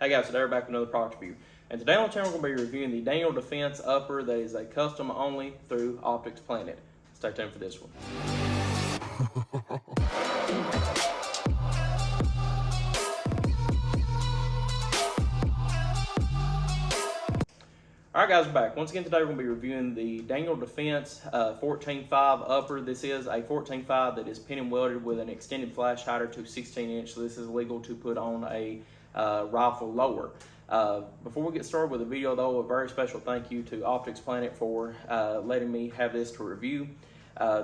Hey guys, today we're back with another product review. And today on the channel we're going to be reviewing the Daniel Defense upper that is a custom only through Optics Planet. Stay tuned for this one. Alright guys, we're back. Once again today we're going to be reviewing the Daniel Defense 14.5 upper. This is a 14.5 that is pin and welded with an extended flash hider to 16 inch. So this is legal to put on a rifle lower. Before we get started with the video though, a very special thank you to Optics Planet for letting me have this to review.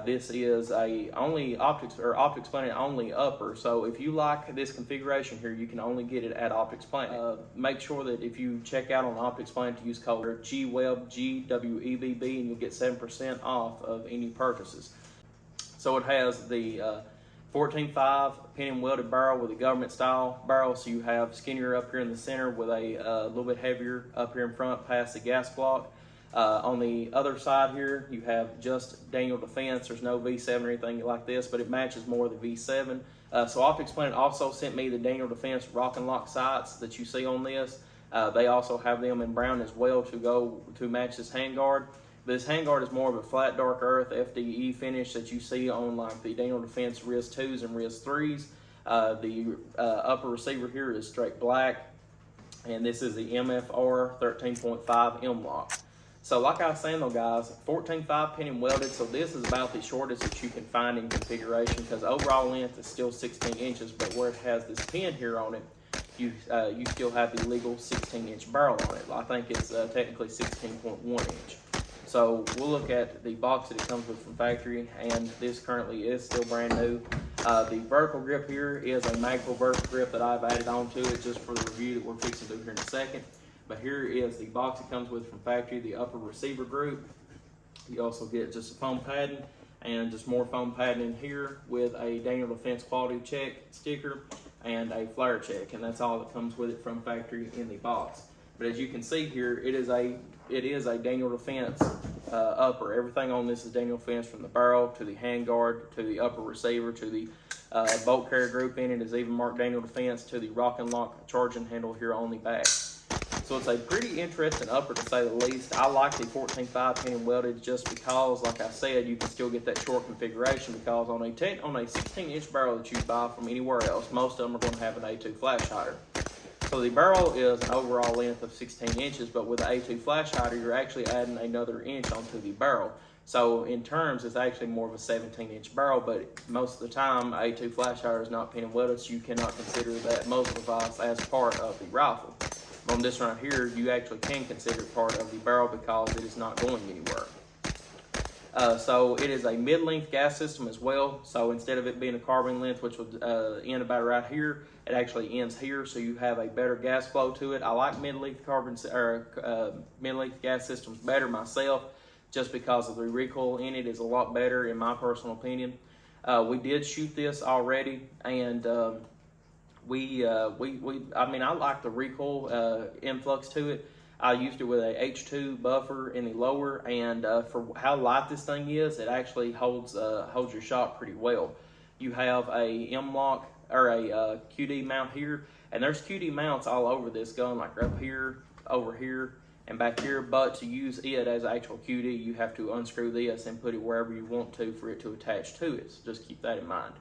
This is a Optics Planet only upper, so if you like this configuration here, you can only get it at Optics Planet. Make sure that if you check out on Optics Planet to use code GWEBB, GWEBB, and you'll get 7% off of any purchases. So it has the 14.5 pin and welded barrel with a government style barrel, so you have skinnier up here in the center with a little bit heavier up here in front past the gas block. On the other side here, you have just Daniel Defense. There's no V7 or anything like this, but it matches more the V7. So Optics Planet also sent me the Daniel Defense rock and lock sights that you see on this. They also have them in brown as well to match this handguard. This handguard is more of a flat dark earth FDE finish that you see on like the Daniel Defense RIS 2s and RIS 3s. The upper receiver here is straight black, and this is the MFR 13.5 M lock. So like I was saying though guys, 14.5 pin and welded, so this is about the shortest that you can find in configuration because overall length is still 16 inches, but where it has this pin here on it, you still have the legal 16-inch barrel on it. I think it's technically 16.1 inch. So we'll look at the box that it comes with from factory, and this currently is still brand new. The vertical grip here is a Magpul vertical grip that I've added onto it just for the review that we're fixing to do here in a second. But here is the box it comes with from factory, the upper receiver group. You also get just a foam padding and just more foam padding in here with a Daniel Defense quality check sticker and a flare check, and that's all that comes with it from factory in the box. But as you can see here, it is a Daniel Defense upper. Everything on this is Daniel Defense, from the barrel to the handguard to the upper receiver to the bolt carrier group in it is even marked Daniel Defense, to the rock and lock charging handle here on the back. So it's a pretty interesting upper to say the least. I like the 14.5 pin and welded just because, like I said, you can still get that short configuration because on a 16-inch barrel that you buy from anywhere else, most of them are going to have an A2 flash hider. So the barrel is an overall length of 16 inches, but with the A2 flash hider, you're actually adding another inch onto the barrel. So in terms, it's actually more of a 17-inch barrel, but most of the time, A2 flash hider is not pin and welded, so you cannot consider that muzzle device as part of the rifle. On this right here, you actually can consider it part of the barrel because it is not going anywhere. So it is a mid-length gas system as well. So instead of it being a carbine length, which would end about right here, it actually ends here. So you have a better gas flow to it. I like mid-length mid-length gas systems better myself, just because of the recoil in it is a lot better in my personal opinion. We did shoot this already, and I like the recoil influx to it. I used it with a H2 buffer in the lower, and for how light this thing is, it actually holds your shot pretty well. You have a M-lock or a QD mount here, and there's QD mounts all over this gun, like up here, over here, and back here. But to use it as actual QD, you have to unscrew this and put it wherever you want to for it to attach to it. So just keep that in mind.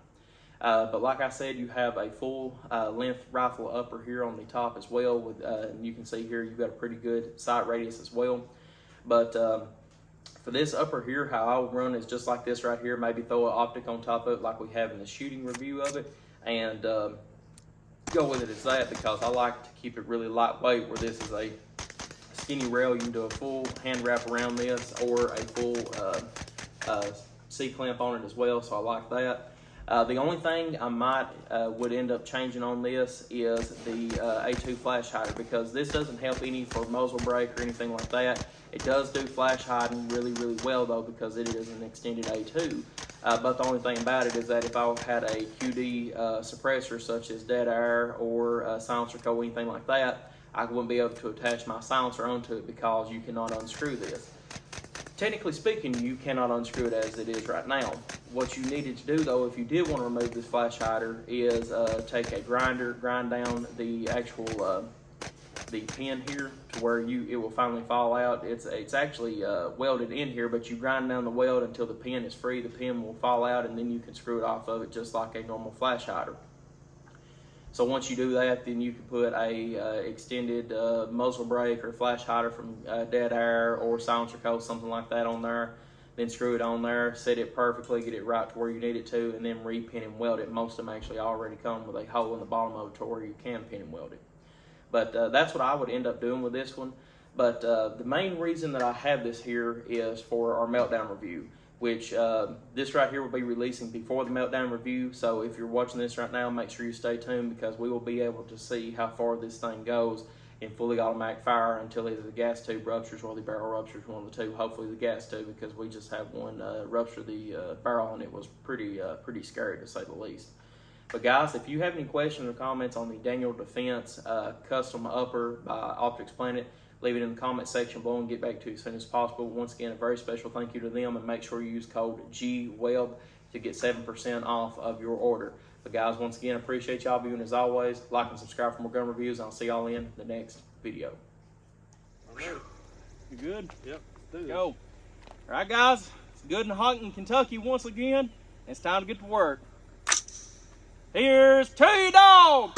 But like I said, you have a full length rifle upper here on the top as well. With you can see here you've got a pretty good sight radius as well. But for this upper here, how I would run is just like this right here. Maybe throw an optic on top of it like we have in the shooting review of it, and go with it as that, because I like to keep it really lightweight, where this is a skinny rail. You can do a full hand wrap around this or a full C-clamp on it as well, so I like that. The only thing I would end up changing on this is the A2 flash hider, because this doesn't help any for muzzle brake or anything like that. It does do flash hiding really, really well though, because it is an extended A2. But the only thing about it is that if I had a QD suppressor such as dead air or silencer coil, anything like that, I wouldn't be able to attach my silencer onto it because you cannot unscrew this. Technically speaking, you cannot unscrew it as it is right now. What you needed to do though, if you did want to remove this flash hider, is take a grinder, grind down the actual the pin here to where it will finally fall out. It's actually welded in here, but you grind down the weld until the pin is free. The pin will fall out, and then you can screw it off of it just like a normal flash hider. So once you do that, then you can put a extended muzzle brake or flash hider from Dead Air or Silencer Co, something like that on there. Then screw it on there, set it perfectly, get it right to where you need it to, and then repin and weld it. Most of them actually already come with a hole in the bottom of it to where you can pin and weld it. But that's what I would end up doing with this one. But the main reason that I have this here is for our meltdown review, which this right here will be releasing before the meltdown review. So if you're watching this right now, make sure you stay tuned, because we will be able to see how far this thing goes in fully automatic fire until either the gas tube ruptures or the barrel ruptures, one of the two. Hopefully the gas tube, because we just had one rupture the barrel, and it was pretty scary to say the least. But guys, if you have any questions or comments on the Daniel Defense custom upper by Optics Planet, leave it in the comment section below and get back to you as soon as possible. Once again, a very special thank you to them, and make sure you use code GWELD to get 7% off of your order. But guys, once again, appreciate y'all viewing as always. Like and subscribe for more gun reviews, and I'll see y'all in the next video. You good? Yep. Go. All right, guys. It's good and hot in Kentucky once again. It's time to get to work. Here's T-Dog!